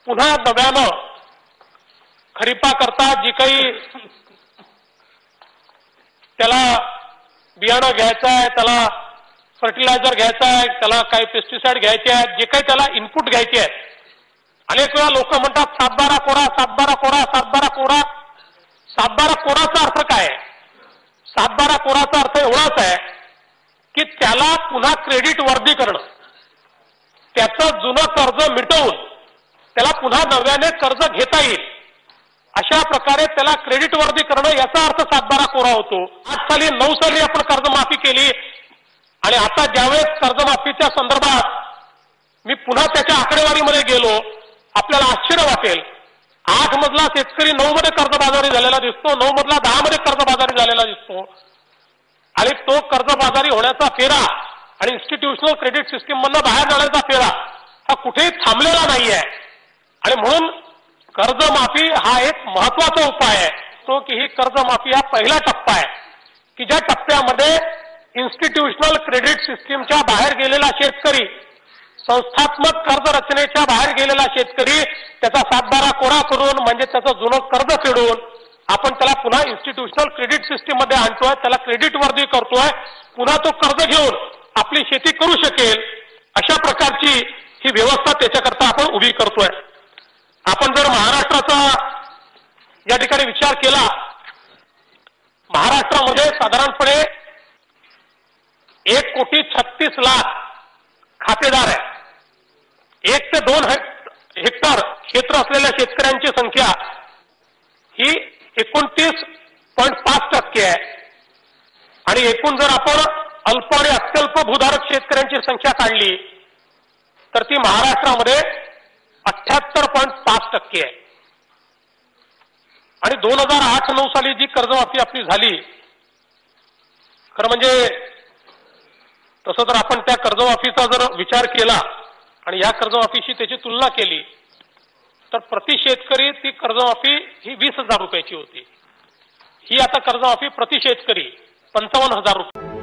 पुन्हा नव्यानं खरीपाकरता जी काही त्याला बियाणं घ्यायचं आहे, त्याला फर्टिलायझर घ्यायचं आहे, त्याला काही पेस्टिसाइड घ्यायचे आहेत, जे काही त्याला इनपुट घ्यायचे आहेत. अनेक वेळा लोक म्हणतात 7/12 कोरा, 7/12 कोरा, 7/12 कोरा. 7/12 कोराचा अर्थ काय आहे? 7/12 कोराचा अर्थ एवढाच आहे की त्याला पुन्हा क्रेडिट वर्दी करणं, त्याचं जुनं कर्ज मिटवून त्याला पुन्हा नव्याने कर्ज घेता येईल अशा प्रकारे त्याला क्रेडिट वर्दी करणं, याचा अर्थ 7/12 कोरा होतो. 8 साली 9 साली आपण कर्जमाफी केली आणि आता ज्यावेळेस कर्जमाफीच्या संदर्भात मी पुन्हा त्याच्या आकडेवारीमध्ये गेलो, आपल्याला आश्चर्य वाटेल. 8 मधला शेतकरी 9 मध्ये कर्जबाजारी झालेला दिसतो, 9 मधला 10 मध्ये कर्जबाजारी झालेला दिसतो. आणि तो कर्जबाजारी होण्याचा फेरा आणि इन्स्टिट्यूशनल क्रेडिट सिस्टीम मधनं बाहेर जाण्याचा फेरा हा कुठेही थांबलेला नाहीये. आणि म्हणून कर्जमाफी हा एक महत्वाचा उपाय आहे, तो की ही कर्जमाफी हा पहिला टप्पा आहे की ज्या टप्प्यामध्ये इन्स्टिट्यूशनल क्रेडिट सिस्टीमच्या बाहेर गेलेला शेतकरी, संस्थात्मक कर्ज रचनेच्या बाहेर गेलेला शेतकरी त्याचा 7/12 कोरा करून म्हणजे त्याचं जुनं कर्ज फेडून आपण त्याला पुन्हा इन्स्टिट्यूशनल क्रेडिट सिस्टीम मध्ये आणतोय, त्याला क्रेडिट वर्दी करतोय, पुन्हा तो कर्ज घेऊन आपली शेती करू शकेल अशा प्रकारची ही व्यवस्था त्याच्याकरता आपण उभी करतोय. आपण जर महाराष्ट्राचा या ठिकाणी विचार केला, महाराष्ट्रामध्ये साधारणपणे 1,36,00,000 खातेदार आहे. 1 ते 2 हेक्टर क्षेत्र असलेल्या शेतकऱ्यांची संख्या ही 29.5% आहे. आणि एकूण जर आपण अल्प आणि अत्यल्प भूधारक शेतकऱ्यांची संख्या काढली तर ती महाराष्ट्रामध्ये 78.5% आहे. आणि 2008-9 साली जी कर्जमाफी आपली झाली, खरं म्हणजे तसं तर आपण त्या कर्जमाफीचा जर विचार केला आणि या कर्जमाफीशी त्याची तुलना केली तर प्रति शेतकरी ती कर्जमाफी ही 20,000 रुपयाची होती. ही आता कर्जमाफी प्रति शेतकरी 55,000 रुपये.